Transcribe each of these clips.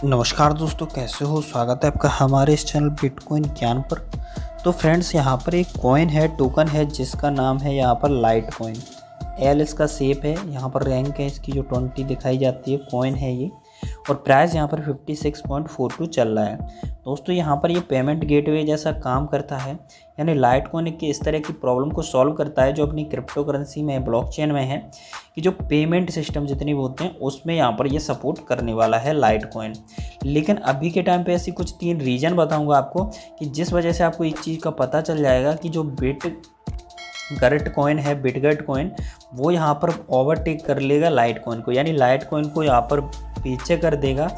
नमस्कार दोस्तों, कैसे हो। स्वागत है आपका हमारे इस चैनल बिटकॉइन ज्ञान पर। तो फ्रेंड्स, यहाँ पर एक कॉइन है, टोकन है, जिसका नाम है यहाँ पर लाइट कॉइन। एल इसका शेप है, यहाँ पर रैंक है इसकी जो 20 दिखाई जाती है, कॉइन है ये। और प्राइस यहाँ पर 56.42 चल रहा है। दोस्तों, यहाँ पर ये पेमेंट गेटवे जैसा काम करता है, यानी लाइट कॉइन की इस तरह की प्रॉब्लम को सॉल्व करता है जो अपनी क्रिप्टो करेंसी में, ब्लॉकचेन में है, कि जो पेमेंट सिस्टम जितने भी होते हैं उसमें यहाँ पर ये सपोर्ट करने वाला है लाइट कॉइन। लेकिन अभी के टाइम पे ऐसी कुछ 3 रीज़न बताऊंगा आपको कि जिस वजह से आपको एक चीज़ का पता चल जाएगा कि जो बिटगट कॉइन है, बिटगट कॉइन, वो यहाँ पर ओवरटेक कर लेगा लाइट कॉइन को, यानी लाइट कॉइन को यहाँ पर पीछे कर देगा।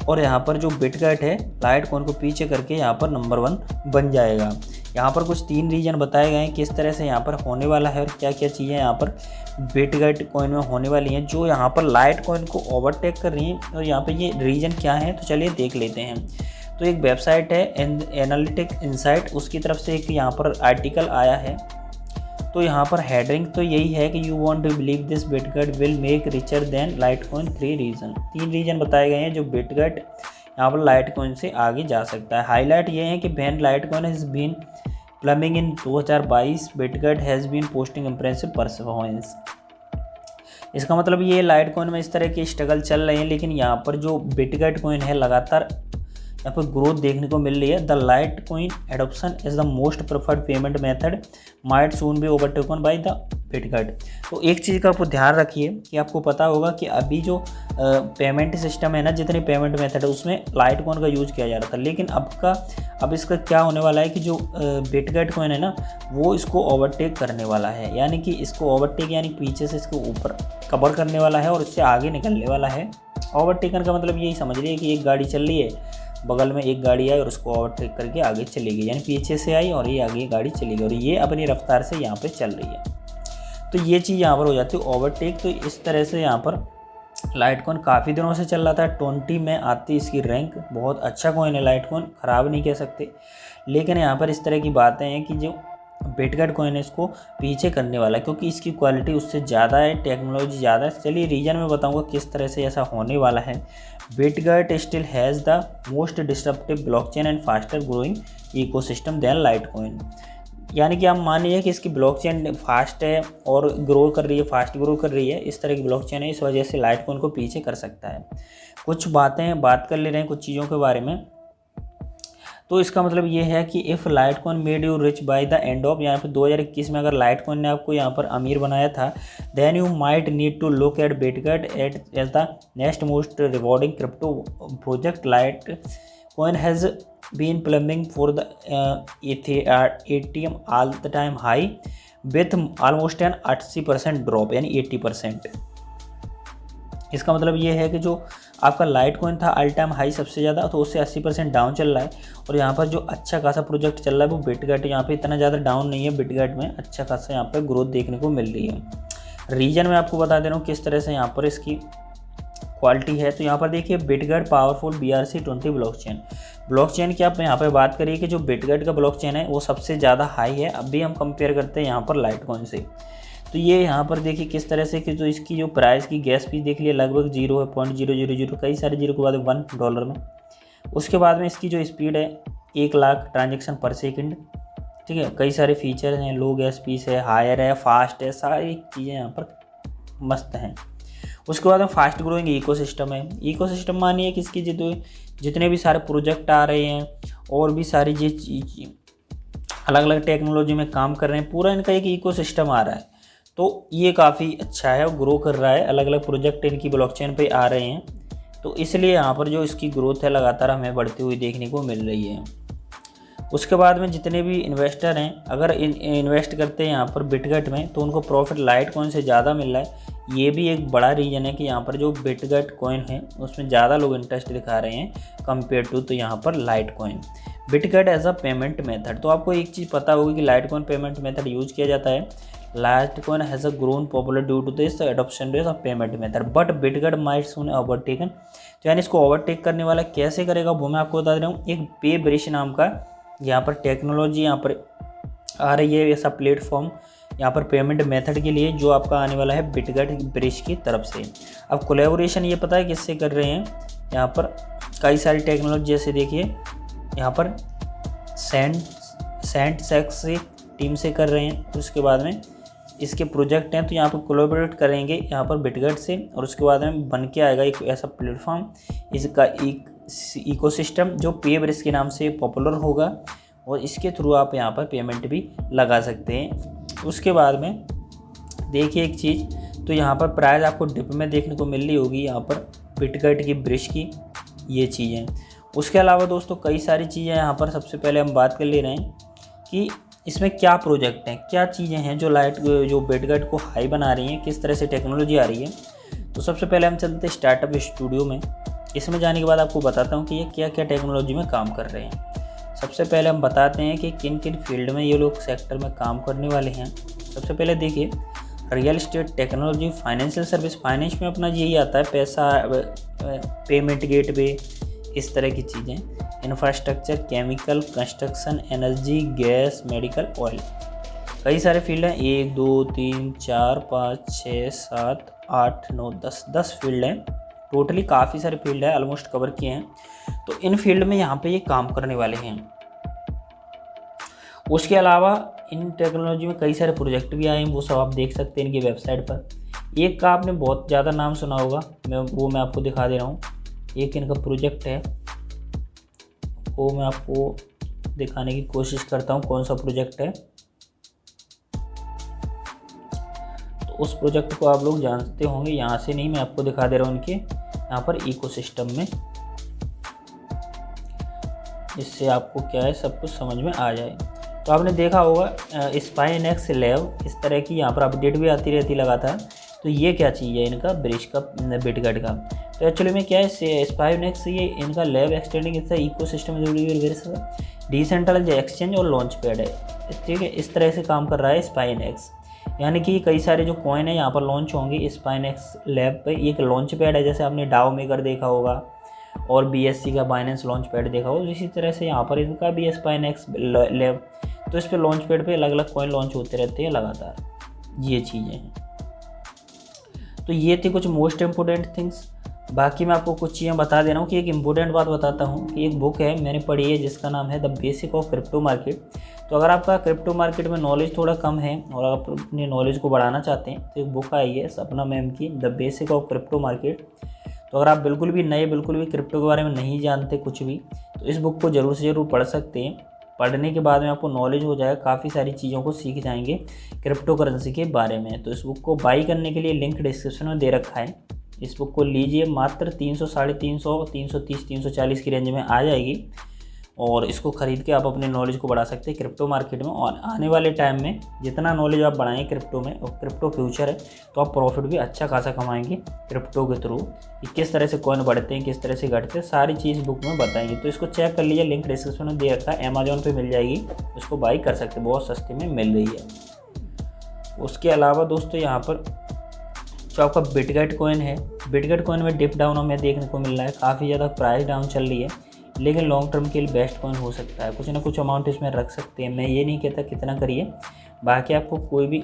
और यहाँ पर जो बिटगट है लाइट कॉइन को पीछे करके यहाँ पर नंबर 1 बन जाएगा। यहाँ पर कुछ 3 रीजन बताए गए हैं किस तरह से यहाँ पर होने वाला है और क्या क्या चीज़ें यहाँ पर बिटगट कॉइन में होने वाली हैं जो यहाँ पर लाइट कॉइन को ओवरटेक कर रही हैं। और यहाँ पर ये रीजन क्या है, तो चलिए देख लेते हैं। तो एक वेबसाइट है एनालिटिक इनसाइट, उसकी तरफ से एक यहाँ पर आर्टिकल आया है। तो यहाँ पर हेडरिंग तो यही है कि you want to believe this bitcoin will make richer than Litecoin. 3 reason बताए गए हैं जो बिटगट यहाँ पर लाइट कॉइन से आगे जा सकता है। हाईलाइट ये है कि when Litecoin has been plummeting in 2022 Bitgert has been posting impressive performance. इसका मतलब ये लाइट कॉइन में इस तरह के स्ट्रगल चल रहे हैं, लेकिन यहाँ पर जो बिटगट कॉइन है लगातार यहाँ पर ग्रोथ देखने को मिल रही है। The Litecoin adoption is the most preferred payment method might soon be overtaken by the Bitgert. तो एक चीज़ का आपको ध्यान रखिए कि आपको पता होगा कि अभी जो पेमेंट सिस्टम है ना, जितने पेमेंट मेथड है उसमें लाइट कॉइन का यूज़ किया जा रहा था, लेकिन अब इसका क्या होने वाला है कि जो बिटगट कॉइन है ना, वो इसको ओवरटेक करने वाला है। यानी कि इसको ओवरटेक यानी पीछे से इसको ऊपर कवर करने वाला है और इससे आगे निकलने वाला है। ओवरटेकन का मतलब यही समझ लीजिए कि एक गाड़ी चल रही है, बगल में एक गाड़ी आई और उसको ओवरटेक करके आगे चली गई, यानी पीछे से आई और ये आगे गाड़ी चली गई और ये अपनी रफ्तार से यहाँ पे चल रही है। तो ये चीज़ यहाँ पर हो जाती है ओवरटेक। तो इस तरह से यहाँ पर लाइट कॉइन काफ़ी दिनों से चल रहा था। 20 में आती इसकी रैंक, बहुत अच्छा कॉइन है लाइट कॉइन, ख़राब नहीं कह सकते। लेकिन यहाँ पर इस तरह की बातें हैं कि जो बिटगट कॉइन है इसको पीछे करने वाला है, क्योंकि इसकी क्वालिटी उससे ज़्यादा है, टेक्नोलॉजी ज़्यादा है। चलिए रीजन में बताऊंगा किस तरह से ऐसा होने वाला है। Bitgert still has the most disruptive blockchain and faster growing ecosystem than Litecoin. यानी कि आप मान लीजिए कि इसकी ब्लॉकचेन फास्ट है और ग्रो कर रही है, फास्ट ग्रो कर रही है, इस तरह की ब्लॉकचेन है, इस वजह से लाइट कॉइन को पीछे कर सकता है। कुछ बात कर ले रहे हैं कुछ चीज़ों के बारे में। तो इसका मतलब ये है कि if light coin made you rich by the end of, यहाँ पर 2021 में अगर लाइट कॉइन ने आपको यहाँ पर अमीर बनाया था, then you might need to look at Bitgert as the next most rewarding crypto project. Litecoin has been plummeting for the ATM all the time high with almost an 80% drop, यानी 80%। इसका मतलब ये है कि जो आपका Litecoin था all time high सबसे ज़्यादा, तो उससे 80% डाउन चल रहा है। और यहाँ पर जो अच्छा खासा प्रोजेक्ट चल रहा है वो बिटगट, यहाँ पे इतना ज़्यादा डाउन नहीं है, बिटगट में अच्छा खासा यहाँ पर ग्रोथ देखने को मिल रही है। रीजन में आपको बता दे रहा हूँ किस तरह से यहाँ पर इसकी क्वालिटी है। तो यहाँ पर देखिए, बिटगट पावरफुल BRC-20 ब्लॉकचेन की आप यहाँ पर बात करिए कि जो बिटगट का ब्लॉकचेन है वो सबसे ज़्यादा हाई है। अभी हम कंपेयर करते हैं यहाँ पर लाइट कॉइन से। तो ये यहाँ पर देखिए किस तरह से कि जो इसकी जो प्राइस की गैस फीस देख लिया, लगभग 0 है, 0.000, कई सारे जीरो के बाद $1 में। उसके बाद में इसकी जो स्पीड है 1 लाख ट्रांजेक्शन पर सेकंड, ठीक है। कई सारे फीचर हैं, लो गैस फीस है, हायर है, फास्ट है, सारी चीज़ें यहाँ पर मस्त हैं। उसके बाद में फास्ट ग्रोइंग इकोसिस्टम है। इकोसिस्टम मानिए कि इसकी जितने भी सारे प्रोजेक्ट आ रहे हैं और भी सारी अलग अलग टेक्नोलॉजी में काम कर रहे हैं, पूरा इनका एक इकोसिस्टम आ रहा है। तो ये काफ़ी अच्छा है और ग्रो कर रहा है, अलग अलग प्रोजेक्ट इनकी ब्लॉकचेन पे आ रहे हैं। तो इसलिए यहाँ पर जो इसकी ग्रोथ है लगातार हमें बढ़ती हुई देखने को मिल रही है। उसके बाद में जितने भी इन्वेस्टर हैं, अगर इन्वेस्ट करते हैं यहाँ पर बिटगट में, तो उनको प्रॉफिट लाइट कॉइन से ज़्यादा मिल रहा है। ये भी एक बड़ा रीज़न है कि यहाँ पर जो बिटगट कॉइन है उसमें ज़्यादा लोग इंटरेस्ट दिखा रहे हैं कंपेयर टू तो यहाँ पर Litecoin. Bitgert as a payment method, तो आपको एक चीज़ पता होगी कि Litecoin payment method use किया जाता है। Litecoin has a grown popular due to this adoption rate of payment method, but Bitgert might soon overtaken. तो यानी इसको ओवरटेक करने वाला कैसे करेगा वो मैं आपको बता दे रहा हूँ। एक पे ब्रिज नाम का यहाँ पर टेक्नोलॉजी यहाँ पर आ रही है, ऐसा प्लेटफॉर्म यहाँ पर पेमेंट मेथड के लिए, जो आपका आने वाला है बिटगट ब्रिज की तरफ से। अब कोलैबोरेशन ये पता है किससे कर रहे हैं, यहाँ पर कई सारी टेक्नोलॉजी, जैसे देखिए यहाँ पर सेंटसेक्स से टीम से कर रहे हैं। उसके बाद में इसके प्रोजेक्ट हैं, तो यहाँ पर कोलैबोरेट करेंगे यहाँ पर बिटगट से, और उसके बाद में बन के आएगा एक ऐसा प्लेटफॉर्म, इसका एक इकोसिस्टम जो पेब्रिज के नाम से पॉपुलर होगा, और इसके थ्रू आप यहाँ पर पेमेंट भी लगा सकते हैं। उसके बाद में देखिए एक चीज़, तो यहाँ पर प्राइस आपको डिप में देखने को मिल रही होगी, यहाँ पर बिटगट की ब्रिज की ये चीज़ें। उसके अलावा दोस्तों कई सारी चीज़ें यहाँ पर, सबसे पहले हम बात कर ले रहे हैं कि इसमें क्या प्रोजेक्ट हैं, क्या चीज़ें हैं जो बिटगट को हाई बना रही हैं, किस तरह से टेक्नोलॉजी आ रही है। तो सबसे पहले हम चलते हैं स्टार्टअप स्टूडियो में। इसमें जाने के बाद आपको बताता हूँ कि ये क्या क्या टेक्नोलॉजी में काम कर रहे हैं। सबसे पहले हम बताते हैं कि किन किन फील्ड में ये लोग सेक्टर में काम करने वाले हैं। सबसे पहले देखिए real estate technology, financial service, finance में अपना यही आता है, पैसा, पेमेंट गेटवे, इस तरह की चीज़ें, infrastructure, chemical, construction, energy, gas, medical, oil, कई सारे फील्ड हैं। 1 2 3 4 5 6 7 8 9 10 फील्ड हैं टोटली, काफ़ी सारे फील्ड है, ऑलमोस्ट कवर किए हैं। तो इन फील्ड में यहाँ पे ये काम करने वाले हैं। उसके अलावा इन टेक्नोलॉजी में कई सारे प्रोजेक्ट भी आए हैं, वो सब आप देख सकते हैं इनकी वेबसाइट पर। एक का आपने बहुत ज़्यादा नाम सुना होगा, मैं आपको दिखा दे रहा हूँ। एक इनका प्रोजेक्ट है, वो मैं आपको दिखाने की कोशिश करता हूँ कौन सा प्रोजेक्ट है। तो उस प्रोजेक्ट को आप लोग जानते होंगे, यहाँ से नहीं, मैं आपको दिखा दे रहा हूँ इनके यहाँ पर इकोसिस्टम में, इससे आपको क्या है सब कुछ समझ में आ जाए। तो आपने देखा होगा SpineX लैब, इस तरह की यहाँ पर अपडेट भी आती रहती लगातार। तो ये क्या चीज़ है इनका ब्रिज का, बिटगट का। तो एक्चुअली में क्या है, SpineX ये इनका लैब एक्सटेंडिंग इतना इकोसिस्टम डिसेंट्रलाइज एक्सचेंज और लॉन्च पैड है, ठीक है। इस तरह से काम कर रहा है SpineX, यानी कि कई सारे जो कॉइन है यहाँ पर लॉन्च होंगे SpineX लैब पे। एक लॉन्च पैड है, जैसे आपने डाओ मेकर देखा होगा और BSC का बाइनेंस लॉन्च पैड देखा होगा, इसी तरह से यहाँ पर इनका भी SpineX लैब। तो इस पे लॉन्च पैड पे अलग अलग कॉइन लॉन्च होते रहते हैं लगातार, ये चीज़ें हैं। तो ये थी कुछ मोस्ट इम्पोर्टेंट थिंग्स। बाकी मैं आपको कुछ चीज़ें बता दे रहा हूँ कि एक इम्पोर्टेंट बात बताता हूँ कि एक बुक है मैंने पढ़ी है जिसका नाम है the basic of crypto market. तो अगर आपका क्रिप्टो मार्केट में नॉलेज थोड़ा कम है और आप अपनी नॉलेज को बढ़ाना चाहते हैं तो एक बुक आई है सपना मैम की, the basic of crypto market. तो अगर आप बिल्कुल भी नए, बिल्कुल भी क्रिप्टो के बारे में नहीं जानते कुछ भी, तो इस बुक को ज़रूर से ज़रूर पढ़ सकते हैं। पढ़ने के बाद में आपको नॉलेज हो जाएगा, काफ़ी सारी चीज़ों को सीख जाएंगे क्रिप्टो करेंसी के बारे में। तो इस बुक को बाई करने के लिए लिंक डिस्क्रिप्शन में दे रखा है, इस बुक को लीजिए। मात्र 300, 350, 330, 340 की रेंज में आ जाएगी और इसको ख़रीद के आप अपने नॉलेज को बढ़ा सकते हैं क्रिप्टो मार्केट में। और आने वाले टाइम में जितना नॉलेज आप बढ़ाएं क्रिप्टो में, और क्रिप्टो फ्यूचर है, तो आप प्रॉफिट भी अच्छा खासा कमाएंगे क्रिप्टो के थ्रू। किस तरह से कॉइन बढ़ते हैं, किस तरह से घटते हैं, सारी चीज़ बुक में बताएंगे। तो इसको चेक कर लीजिए, लिंक डिस्क्रिप्शन में दे रखा है, अमेजोन पर मिल जाएगी, उसको बाई कर सकते हैं, बहुत सस्ते में मिल रही है। उसके अलावा दोस्तों यहाँ पर जो आपका बिटगट कॉइन है, बिटगट कॉइन में डिप डाउन हमें देखने को मिल रहा है, काफ़ी ज़्यादा प्राइस डाउन चल रही है, लेकिन लॉन्ग टर्म के लिए बेस्ट कॉइन हो सकता है। कुछ ना कुछ अमाउंट इसमें रख सकते हैं, मैं ये नहीं कहता कितना करिए। बाकी आपको कोई भी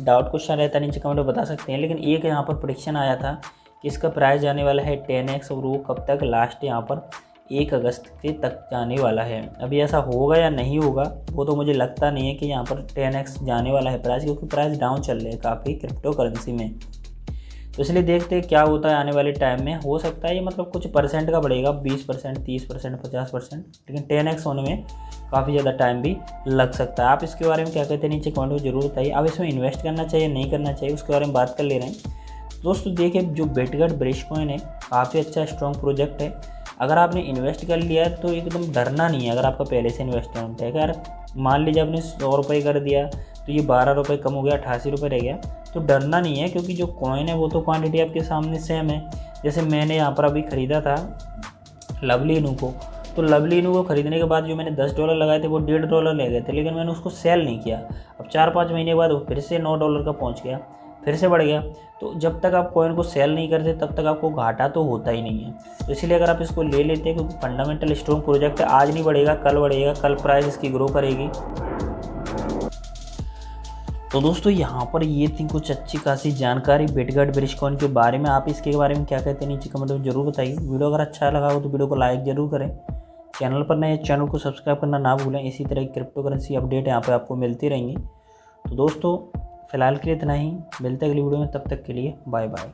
डाउट क्वेश्चन रहता है नीचे कमेंट में बता सकते हैं। लेकिन एक यहाँ पर प्रेडिक्शन आया था कि इसका प्राइस जाने वाला है 10x, और वो कब तक, लास्ट यहाँ पर 1 अगस्त के तक जाने वाला है। अभी ऐसा होगा या नहीं होगा वो तो मुझे लगता नहीं है कि यहाँ पर 10x जाने वाला है प्राइस, क्योंकि प्राइस डाउन चल रहे हैं काफ़ी क्रिप्टो करेंसी में। तो इसलिए देखते हैं क्या होता है आने वाले टाइम में। हो सकता है ये मतलब कुछ परसेंट का बढ़ेगा, 20%, 30%, 50%, लेकिन 10x होने में काफ़ी ज़्यादा टाइम भी लग सकता है। आप इसके बारे में क्या कहते हैं नीचे कमेंट में जरूर बताइए। अब इसमें इन्वेस्ट करना चाहिए नहीं करना चाहिए उसके बारे में बात कर ले रहे हैं। दोस्तों देखिए, जो बिटगट ब्रिज कॉइन है काफ़ी अच्छा स्ट्रॉन्ग प्रोजेक्ट है। अगर आपने इन्वेस्ट कर लिया है तो एकदम डरना नहीं है। अगर आपका पहले से इन्वेस्टमेंट है, अगर मान लीजिए आपने 100 रुपये कर दिया तो ये 12 रुपये कम हो गया, 88 रुपये रह गया, तो डरना नहीं है, क्योंकि जो कॉइन है वो तो क्वांटिटी आपके सामने सेम है। जैसे मैंने यहाँ पर अभी ख़रीदा था लवली इनू को, तो लवली इनू को ख़रीदने के बाद जो मैंने $10 लगाए थे वो $1.5 ले गए थे, लेकिन मैंने उसको सेल नहीं किया। अब 4-5 महीने बाद वो फिर से $9 का पहुँच गया, फिर से बढ़ गया। तो जब तक आप कॉइन को सेल नहीं करते तब तक आपको घाटा तो होता ही नहीं है। तो इसलिए अगर आप इसको ले लेते हैं, क्योंकि फंडामेंटल स्ट्रॉन्ग प्रोजेक्ट है, आज नहीं बढ़ेगा कल बढ़ेगा, कल प्राइस इसकी ग्रो करेगी। तो दोस्तों यहाँ पर ये थी कुछ अच्छी खासी जानकारी बिटगट ब्रिजकॉइन के बारे में। आप इसके बारे में क्या कहते हैं नीचे कमेंट में जरूर बताइए। वीडियो अगर अच्छा लगा हो तो वीडियो को लाइक जरूर करें। चैनल पर नए चैनल को सब्सक्राइब करना ना भूलें। इसी तरह की क्रिप्टो करेंसी अपडेट यहाँ पर आपको मिलती रहेंगी। तो दोस्तों फिलहाल के लिए इतना ही, मिलते हैं अगली वीडियो में, तब तक के लिए बाय बाय।